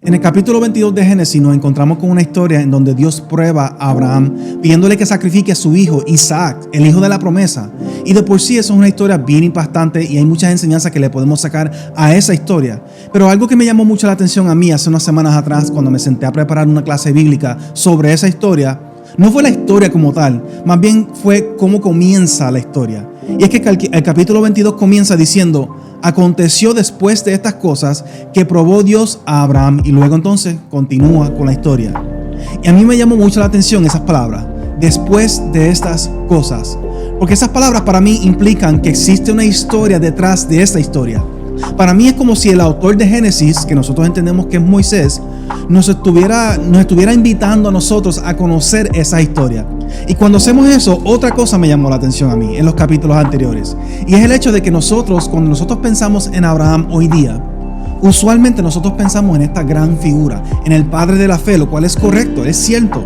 En el capítulo 22 de Génesis nos encontramos con una historia en donde Dios prueba a Abraham pidiéndole que sacrifique a su hijo Isaac, el hijo de la promesa. Y de por sí eso es una historia bien impactante y hay muchas enseñanzas que le podemos sacar a esa historia. Pero algo que me llamó mucho la atención a mí hace unas semanas atrás cuando me senté a preparar una clase bíblica sobre esa historia, no fue la historia como tal, más bien fue cómo comienza la historia. Y es que el capítulo 22 comienza diciendo: aconteció después de estas cosas que probó Dios a Abraham, y luego entonces continúa con la historia. Y a mí me llamó mucho la atención esas palabras, después de estas cosas, porque esas palabras para mí implican que existe una historia detrás de esta historia. Para mí es como si el autor de Génesis, que nosotros entendemos que es Moisés, nos estuviera invitando a nosotros a conocer esa historia. Y cuando hacemos eso, otra cosa me llamó la atención a mí en los capítulos anteriores. Y es el hecho de que cuando nosotros pensamos en Abraham hoy día, usualmente nosotros pensamos en esta gran figura, en el padre de la fe, lo cual es correcto, es cierto.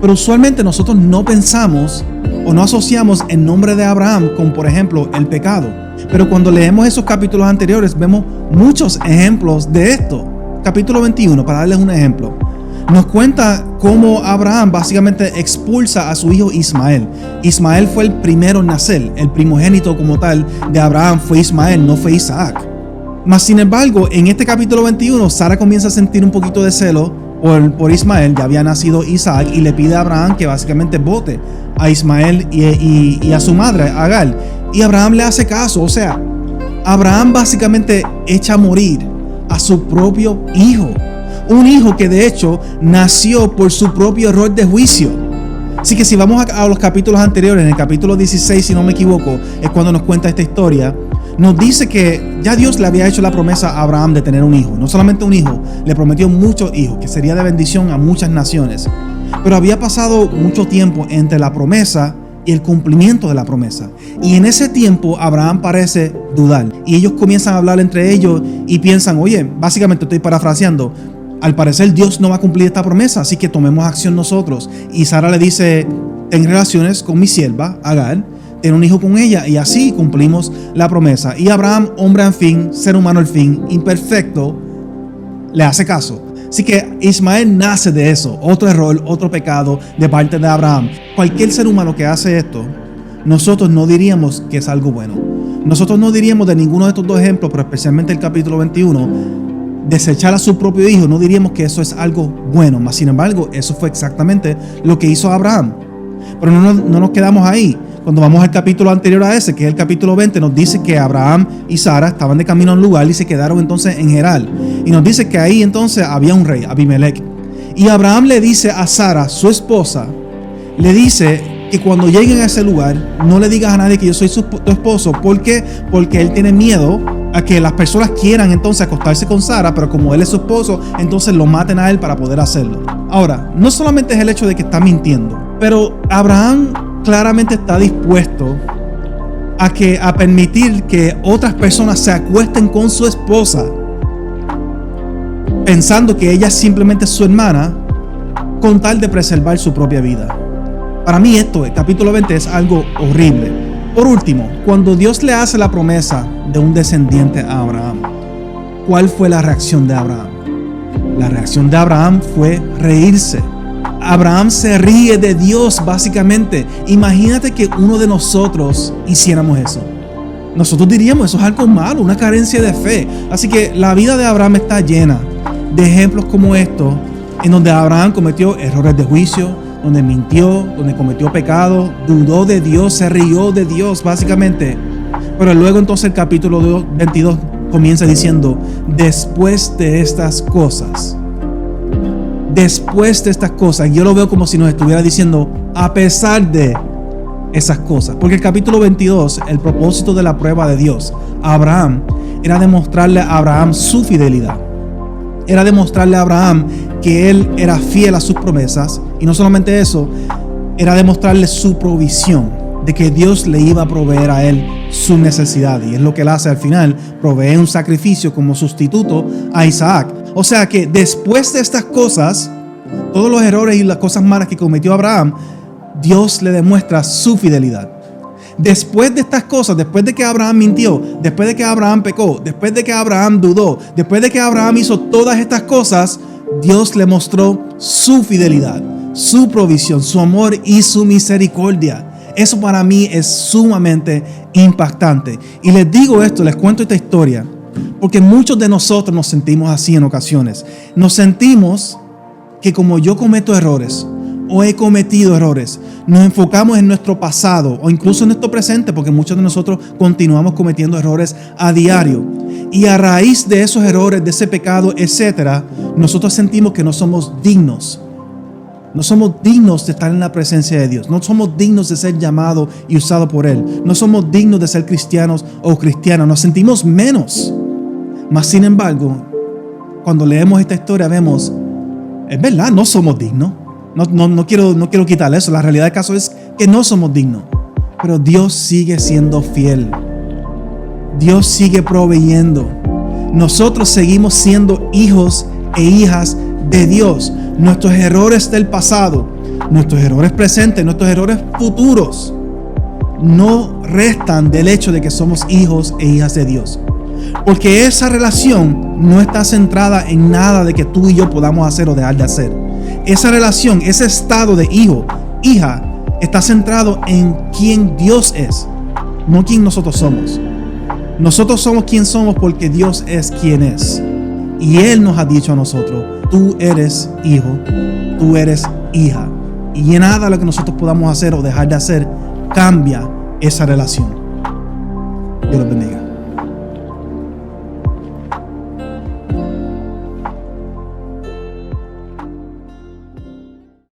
Pero usualmente nosotros no pensamos o no asociamos el nombre de Abraham con, por ejemplo, el pecado. Pero cuando leemos esos capítulos anteriores, vemos muchos ejemplos de esto. Capítulo 21, para darles un ejemplo, nos cuenta cómo Abraham básicamente expulsa a su hijo Ismael. Ismael fue el primero en nacer, el primogénito como tal de Abraham fue Ismael, no fue Isaac. Mas sin embargo, en este capítulo 21, Sara comienza a sentir un poquito de celo por Ismael. Ya había nacido Isaac y le pide a Abraham que básicamente vote a Ismael y a su madre, Agar. Y Abraham le hace caso. O sea, Abraham básicamente echa a morir a su propio hijo. Un hijo que de hecho nació por su propio error de juicio. Así que si vamos a los capítulos anteriores, en el capítulo 16, si no me equivoco, es cuando nos cuenta esta historia. Nos dice que ya Dios le había hecho la promesa a Abraham de tener un hijo. No solamente un hijo, le prometió muchos hijos, que sería de bendición a muchas naciones. Pero había pasado mucho tiempo entre la promesa y el cumplimiento de la promesa. Y en ese tiempo Abraham parece dudar. Y ellos comienzan a hablar entre ellos y piensan: oye, básicamente estoy parafraseando, al parecer Dios no va a cumplir esta promesa, así que tomemos acción nosotros. Y Sara le dice: ten relaciones con mi sierva Agar, ten un hijo con ella, y así cumplimos la promesa. Y Abraham, hombre al fin, ser humano al fin, imperfecto, le hace caso. Así que Ismael nace de eso, otro error, otro pecado de parte de Abraham. Cualquier ser humano que hace esto, nosotros no diríamos que es algo bueno. Nosotros no diríamos de ninguno de estos dos ejemplos, pero especialmente el capítulo 21, desechar a su propio hijo, no diríamos que eso es algo bueno. Mas sin embargo, eso fue exactamente lo que hizo Abraham. Pero no nos quedamos ahí. Cuando vamos al capítulo anterior a ese, que es el capítulo 20, nos dice que Abraham y Sara estaban de camino a un lugar y se quedaron entonces en Gerar. Y nos dice que ahí entonces había un rey, Abimelech. Y Abraham le dice a Sara, su esposa, le dice que cuando lleguen a ese lugar, no le digas a nadie que yo soy tu esposo. ¿Por qué? Porque él tiene miedo a que las personas quieran entonces acostarse con Sara, pero como él es su esposo, entonces lo maten a él para poder hacerlo. Ahora, no solamente es el hecho de que está mintiendo, pero Abraham claramente está dispuesto a permitir que otras personas se acuesten con su esposa, pensando que ella simplemente es su hermana, con tal de preservar su propia vida. Para mí esto, el capítulo 20, es algo horrible. Por último, cuando Dios le hace la promesa de un descendiente a Abraham, ¿cuál fue la reacción de Abraham? La reacción de Abraham fue reírse. Abraham se ríe de Dios, básicamente. Imagínate que uno de nosotros hiciéramos eso. Nosotros diríamos: eso es algo malo, una carencia de fe. Así que la vida de Abraham está llena de ejemplos como estos, en donde Abraham cometió errores de juicio, donde mintió, donde cometió pecado, dudó de Dios, se rió de Dios, básicamente. Pero luego entonces el capítulo 22 comienza diciendo: después de estas cosas. Después de estas cosas, yo lo veo como si nos estuviera diciendo a pesar de esas cosas. Porque el capítulo 22, el propósito de la prueba de Dios a Abraham, era demostrarle a Abraham su fidelidad. Era demostrarle a Abraham que él era fiel a sus promesas. Y no solamente eso, era demostrarle su provisión, de que Dios le iba a proveer a él su necesidad. Y es lo que él hace al final, provee un sacrificio como sustituto a Isaac. O sea que después de estas cosas, todos los errores y las cosas malas que cometió Abraham, Dios le demuestra su fidelidad. Después de estas cosas, después de que Abraham mintió, después de que Abraham pecó, después de que Abraham dudó, después de que Abraham hizo todas estas cosas, Dios le mostró su fidelidad, su provisión, su amor y su misericordia. Eso para mí es sumamente impactante. Y les digo esto, les cuento esta historia, porque muchos de nosotros nos sentimos así en ocasiones. Nos sentimos que como yo cometo errores o he cometido errores, nos enfocamos en nuestro pasado o incluso en nuestro presente, porque muchos de nosotros continuamos cometiendo errores a diario. Y a raíz de esos errores, de ese pecado, etcétera, nosotros sentimos que no somos dignos. No somos dignos de estar en la presencia de Dios. No somos dignos de ser llamados y usados por Él. No somos dignos de ser cristianos o cristianas. Nos sentimos menos. Mas, sin embargo, cuando leemos esta historia vemos, es verdad, no somos dignos. No quiero quitarle eso. La realidad del caso es que no somos dignos. Pero Dios sigue siendo fiel. Dios sigue proveyendo. Nosotros seguimos siendo hijos e hijas de Dios. Nuestros errores del pasado, nuestros errores presentes, nuestros errores futuros no restan del hecho de que somos hijos e hijas de Dios. Porque esa relación no está centrada en nada de que tú y yo podamos hacer o dejar de hacer. Esa relación, ese estado de hijo, hija, está centrado en quién Dios es, no quién nosotros somos. Nosotros somos quien somos porque Dios es quien es. Y Él nos ha dicho a nosotros, tú eres hijo, tú eres hija. Y en nada lo que nosotros podamos hacer o dejar de hacer cambia esa relación. Dios los bendiga.